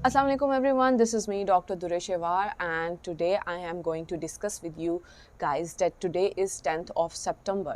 Assalamu alaikum everyone, this is me Dr. Dureshewar, and today I am going to discuss with you guys that today is 10th of September.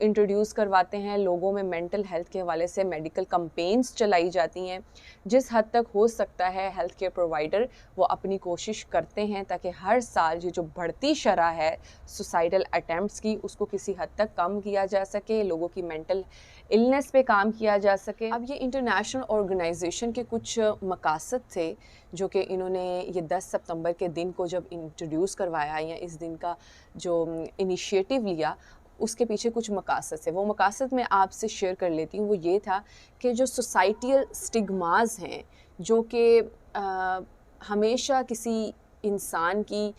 Introduce کرواتے ہیں, لوگوں میں mental health کے حوالے سے medical companions چلائی جاتی ہیں. جس حد تک ہو سکتا ہے ہیلتھ کیئر پرووائڈر وہ اپنی کوشش کرتے ہیں تاکہ ہر سال یہ جو بڑھتی شرح ہے سوسائڈل اٹیمپٹس کی اس کو کسی حد تک کم کیا جا سکے, لوگوں کی مینٹل النس پہ کام کیا جا سکے. اب یہ انٹرنیشنل آرگنائزیشن کے کچھ مقاصد تھے جو کہ انہوں نے یہ 10 ستمبر کے دن کو جب انٹروڈیوس کروایا یا اس دن کا جو انیشیٹو لیا, اس کے پیچھے کچھ مقاصد تھے. وہ مقاصد میں آپ سے شیئر کر لیتی ہوں. وہ یہ تھا کہ جو سوسائٹیل سٹگماز ہیں جو کہ ہمیشہ کسی انسان کی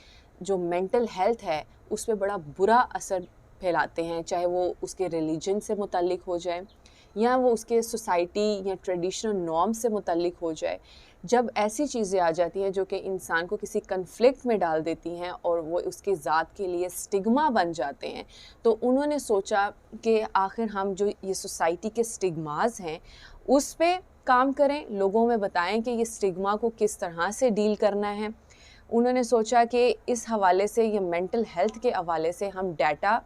جو مینٹل ہیلتھ ہے اس پہ بڑا برا اثر پھیلاتے ہیں, چاہے وہ اس کے ریلیجن سے متعلق ہو جائے یا وہ اس کے سوسائٹی یا ٹریڈیشنل نارم سے متعلق ہو جائے. جب ایسی چیزیں آ جاتی ہیں جو کہ انسان کو کسی کنفلکٹ میں ڈال دیتی ہیں اور وہ اس کی ذات کے لیے سٹگما بن جاتے ہیں, تو انہوں نے سوچا کہ آخر ہم جو یہ سوسائٹی کے سٹگماز ہیں اس پہ کام کریں, لوگوں میں بتائیں کہ یہ سٹگما کو کس طرح سے ڈیل کرنا ہے. انہوں نے سوچا کہ اس حوالے سے یہ مینٹل ہیلتھ کے حوالے سے ہم ڈیٹا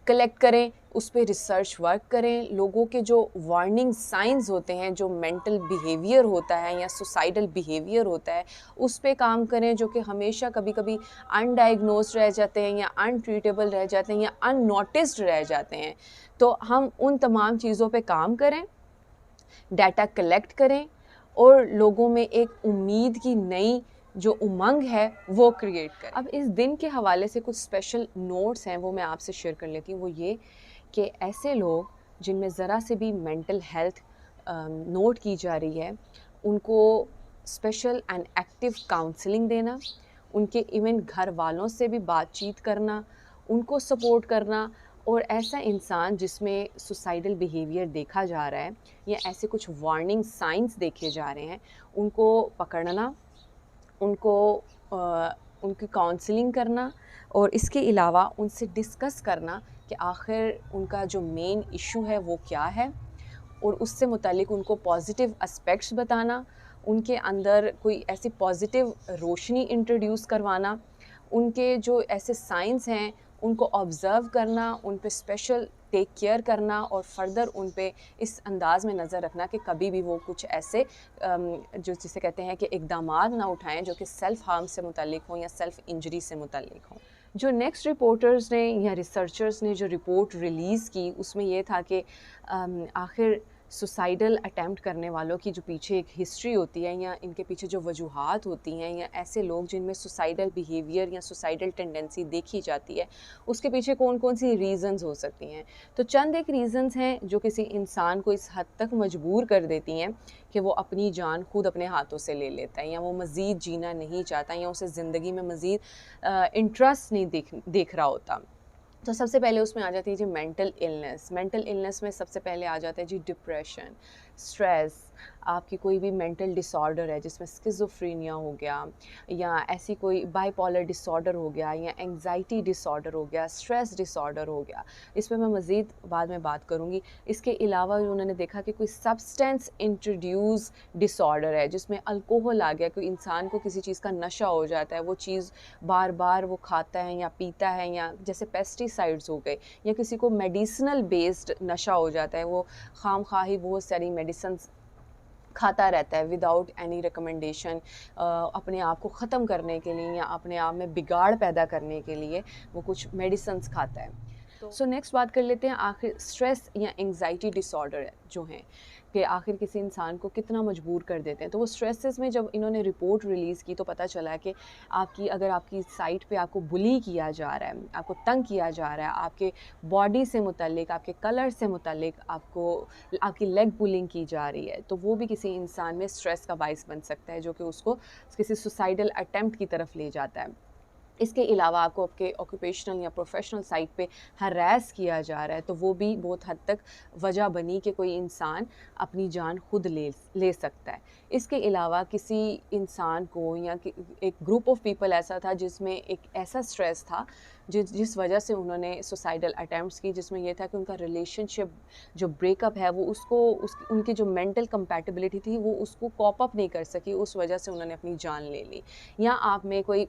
کلیکٹ کریں, اس پہ ریسرچ ورک کریں, لوگوں کے جو وارننگ سائنز ہوتے ہیں, جو مینٹل بیہیویئر ہوتا ہے یا سوسائڈل بیہیویئر ہوتا ہے اس پہ کام کریں جو کہ ہمیشہ کبھی کبھی ان ڈائگنوزڈ رہ جاتے ہیں یا ان ٹریٹیبل رہ جاتے ہیں یا ان نوٹسڈ رہ جاتے ہیں. تو ہم ان تمام چیزوں پہ کام کریں, ڈیٹا کلیکٹ کریں اور لوگوں میں ایک امید کی نئی جو امنگ ہے وہ کریٹ کریں. اب اس دن کے حوالے سے کچھ اسپیشل نوٹس ہیں وہ میں آپ سے شیئر کر لیتی ہوں. وہ یہ کہ ایسے لوگ جن میں ذرا سے بھی مینٹل ہیلتھ نوٹ کی جا رہی ہے ان کو اسپیشل اینڈ ایکٹیو کاؤنسلنگ دینا, ان کے ایون گھر والوں سے بھی بات چیت کرنا, ان کو سپورٹ کرنا, اور ایسا انسان جس میں سوسائڈل بیہیویئر دیکھا جا رہا ہے یا ایسے کچھ وارننگ سائنس دیکھے جا رہے ہیں ان کو پکڑنا, ان کی کاؤنسلنگ کرنا اور اس کے علاوہ ان سے ڈسکس کرنا کہ آخر ان کا جو مین ایشو ہے وہ کیا ہے, اور اس سے متعلق ان کو پازیٹیو اسپیکٹس بتانا, ان کے اندر کوئی ایسی پازیٹیو روشنی انٹروڈیوس کروانا, ان کے جو ایسے سائنس ہیں ان کو آبزرو کرنا, ان پہ اسپیشل ٹیک کیئر کرنا اور فردر ان پہ اس انداز میں نظر رکھنا کہ کبھی بھی وہ کچھ ایسے جو جسے کہتے ہیں کہ اقدامات نہ اٹھائیں جو کہ سیلف ہارم سے متعلق ہوں یا سیلف انجری سے متعلق ہوں. جو نیکسٹ رپورٹرز نے یا ریسرچرز نے جو رپورٹ ریلیز کی اس میں یہ تھا کہ آخر سوسائڈل اٹیمپٹ کرنے والوں کی جو پیچھے ایک ہسٹری ہوتی ہے یا ان کے پیچھے جو وجوہات ہوتی ہیں یا ایسے لوگ جن میں سوسائڈل بیہیویئر یا سوسائڈل ٹینڈنسی دیکھی جاتی ہے اس کے پیچھے کون کون سی ریزنز ہو سکتی ہیں. تو چند ایک ریزنز ہیں جو کسی انسان کو اس حد تک مجبور کر دیتی ہیں کہ وہ اپنی جان خود اپنے ہاتھوں سے لے لیتا ہے یا وہ مزید جینا نہیں چاہتا یا اسے زندگی میں مزید انٹرسٹ نہیں دیکھ رہا ہوتا. تو سب سے پہلے اس میں آ جاتی ہے جی مینٹل النس. مینٹل النس میں سب سے پہلے آ جاتا ہے جی ڈپریشن, اسٹریس, آپ کی کوئی بھی مینٹل ڈس آرڈر ہے جس میں اسکیزوفرینیا ہو گیا یا ایسی کوئی بائی پولر ڈس آرڈر ہو گیا یا انگزائٹی ڈس آرڈر ہو گیا, اسٹریس ڈس آرڈر ہو گیا, اس پہ میں مزید بعد میں بات کروں گی. اس کے علاوہ انہوں نے دیکھا کہ کوئی سبسٹینس انٹروڈیوس ڈس آرڈر ہے جس میں الکوہل آ گیا, کوئی انسان کو کسی چیز کا نشہ ہو جاتا ہے, وہ چیز بار بار وہ کھاتا ہے یا پیتا ہے, یا جیسے پیسٹی سائڈز ہو گئے, یا کسی کو میڈیسنل بیسڈ نشہ ہو جاتا ہے, وہ خام خواہی بہت ساری میڈیسنز کھاتا رہتا ہے وداؤٹ اینی ریکمنڈیشن, اپنے آپ کو ختم کرنے کے لیے یا اپنے آپ میں بگاڑ پیدا کرنے کے لیے وہ کچھ میڈیسنز کھاتا ہے. سو نیکسٹ بات کر لیتے ہیں آخر اسٹریس یا انگزائٹی ڈس آرڈر جو ہیں کہ آخر کسی انسان کو کتنا مجبور کر دیتے ہیں. تو وہ اسٹریسز میں جب انہوں نے رپورٹ ریلیز کی تو پتہ چلا کہ اگر آپ کی سائٹ پہ آپ کو بلی کیا جا رہا ہے, آپ کو تنگ کیا جا رہا ہے, آپ کے باڈی سے متعلق, آپ کے کلر سے متعلق آپ کی لیگ پولنگ کی جا رہی ہے, تو وہ بھی کسی انسان میں اسٹریس کا باعث بن سکتا ہے جو کہ اس کو کسی سوسائڈل اٹیمپٹ کی طرف لے جاتا ہے. اس کے علاوہ آپ کو آپ کے آکوپیشنل یا پروفیشنل سائٹ پہ ہراس کیا جا رہا ہے تو وہ بھی بہت حد تک وجہ بنی کہ کوئی انسان اپنی جان خود لے سکتا ہے. اس کے علاوہ کسی انسان کو یا ایک گروپ آف پیپل ایسا تھا جس میں ایک ایسا اسٹریس تھا جس وجہ سے انہوں نے سوسائڈل اٹیمپٹس کی, جس میں یہ تھا کہ ان کا ریلیشن شپ جو بریک اپ ہے وہ ان کی جو مینٹل کمپیٹیبلٹی تھی وہ اس کو کوپ اپ نہیں کر سکی, اس وجہ سے انہوں نے اپنی جان لے لی. یا آپ میں کوئی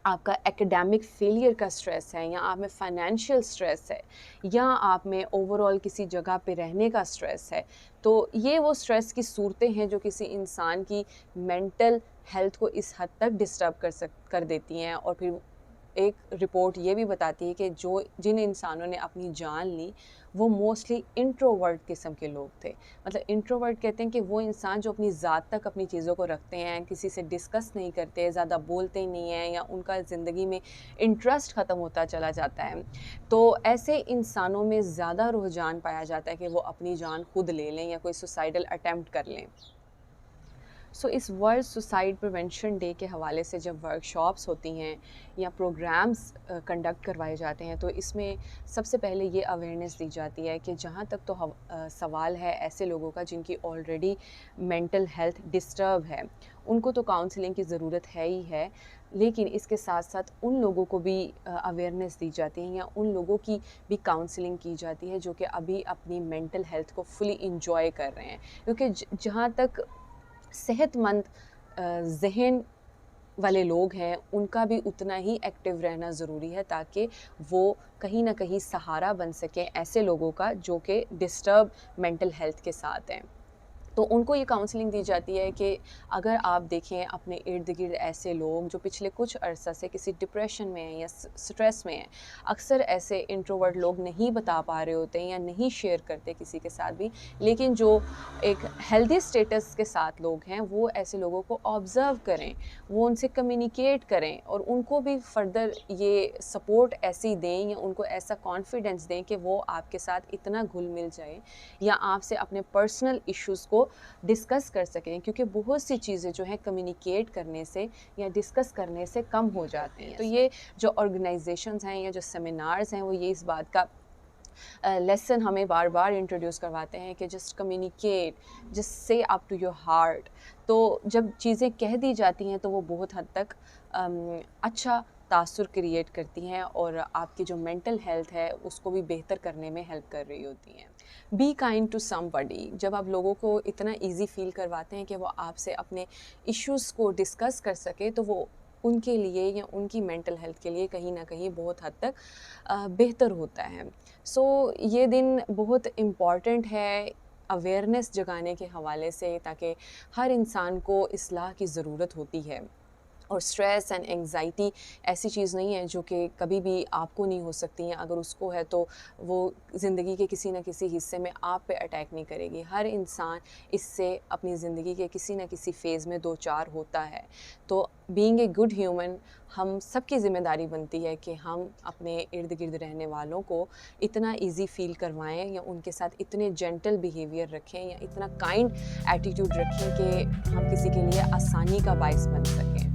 آپ کا ایکڈیمک فیلئر کا اسٹریس ہے، یا آپ میں فائنینشیل اسٹریس ہے، یا آپ میں اوور آل کسی جگہ پہ رہنے کا اسٹریس ہے، تو یہ وہ اسٹریس کی صورتیں ہیں جو کسی انسان کی مینٹل ہیلتھ کو اس حد تک ڈسٹرب کر دیتی ہیں. اور پھر ایک رپورٹ یہ بھی بتاتی ہے کہ جن انسانوں نے اپنی جان لی وہ موسٹلی انٹروورٹ قسم کے لوگ تھے. مطلب انٹروورٹ کہتے ہیں کہ وہ انسان جو اپنی ذات تک اپنی چیزوں کو رکھتے ہیں، کسی سے ڈسکس نہیں کرتے، زیادہ بولتے ہی نہیں ہیں، یا ان کا زندگی میں انٹرسٹ ختم ہوتا چلا جاتا ہے. تو ایسے انسانوں میں زیادہ رجحان پایا جاتا ہے کہ وہ اپنی جان خود لے لیں یا کوئی سوسائڈل اٹیمپٹ کر لیں. سو اس ورلڈ سوسائڈ پریونشن ڈے کے حوالے سے جب ورک شاپس ہوتی ہیں یا پروگرامز کنڈکٹ کروائے جاتے ہیں، تو اس میں سب سے پہلے یہ اویئرنیس دی جاتی ہے کہ جہاں تک تو سوال ہے ایسے لوگوں کا جن کی آلریڈی مینٹل ہیلتھ ڈسٹرب ہے، ان کو تو کاؤنسلنگ کی ضرورت ہے ہی ہے، لیکن اس کے ساتھ ساتھ ان لوگوں کو بھی اویئرنیس دی جاتی ہے، یا ان لوگوں کی بھی کاؤنسلنگ کی جاتی ہے جو کہ ابھی اپنی مینٹل ہیلتھ کو فلی انجوائے کر رہے ہیں. کیونکہ جہاں تک صحت مند ذہن والے لوگ ہیں، ان کا بھی اتنا ہی ایکٹیو رہنا ضروری ہے تاکہ وہ کہیں نہ کہیں سہارا بن سکیں ایسے لوگوں کا جو کہ ڈسٹرب مینٹل ہیلتھ کے ساتھ ہیں. تو ان کو یہ کاؤنسلنگ دی جاتی ہے کہ اگر آپ دیکھیں اپنے ارد گرد ایسے لوگ جو پچھلے کچھ عرصہ سے کسی ڈپریشن میں ہیں یا سٹریس میں ہیں، اکثر ایسے انٹروورٹ لوگ نہیں بتا پا رہے ہوتے ہیں یا نہیں شیئر کرتے کسی کے ساتھ بھی، لیکن جو ایک ہیلدی سٹیٹس کے ساتھ لوگ ہیں وہ ایسے لوگوں کو آبزرو کریں، وہ ان سے کمیونیکیٹ کریں، اور ان کو بھی فردر یہ سپورٹ ایسی دیں یا ان کو ایسا کانفیڈنس دیں کہ وہ آپ کے ساتھ اتنا گھل مل جائیں یا آپ سے اپنے پرسنل ایشوز کو ڈسکس کر سکیں. کیونکہ بہت سی چیزیں جو ہیں کمیونیکیٹ کرنے سے یا ڈسکس کرنے سے کم ہو جاتی ہیں. تو یہ جو آرگنائزیشنز ہیں یا جو سیمینارز ہیں وہ یہ اس بات کا لیسن ہمیں بار بار انٹروڈیوس کرواتے ہیں کہ just communicate, just say up to your heart. تو جب چیزیں کہہ دی جاتی ہیں تو وہ بہت حد تک اچھا تاثر کریٹ کرتی ہیں اور آپ کی جو مینٹل ہیلتھ ہے اس کو بھی بہتر کرنے میں ہیلپ کر رہی ہوتی ہیں. بی کائنڈ ٹو سم بڈی. جب آپ لوگوں کو اتنا ایزی فیل کرواتے ہیں کہ وہ آپ سے اپنے ایشوز کو ڈسکس کر سکے، تو وہ ان کے لیے یا ان کی مینٹل ہیلتھ کے لیے کہیں نہ کہیں بہت حد تک بہتر ہوتا ہے. سو یہ دن بہت امپورٹنٹ ہے اویئرنیس جگانے کے حوالے سے، تاکہ ہر انسان کو اصلاح کی ضرورت ہوتی ہے. اور اسٹریس اینڈ انگزائٹی ایسی چیز نہیں ہے جو کہ کبھی بھی آپ کو نہیں ہو سکتی ہیں. اگر اس کو ہے تو وہ زندگی کے کسی نہ کسی حصے میں آپ پہ اٹیک نہیں کرے گی. ہر انسان اس سے اپنی زندگی کے کسی نہ کسی فیز میں دو چار ہوتا ہے. تو بینگ اے گڈ ہیومن ہم سب کی ذمہ داری بنتی ہے کہ ہم اپنے ارد گرد رہنے والوں کو اتنا ایزی فیل کروائیں یا ان کے ساتھ اتنے جینٹل بیہیویئر رکھیں یا اتنا کائنڈ ایٹیٹیوڈ رکھیں کہ ہم کسی کے لیے آسانی کا باعث بن سکیں.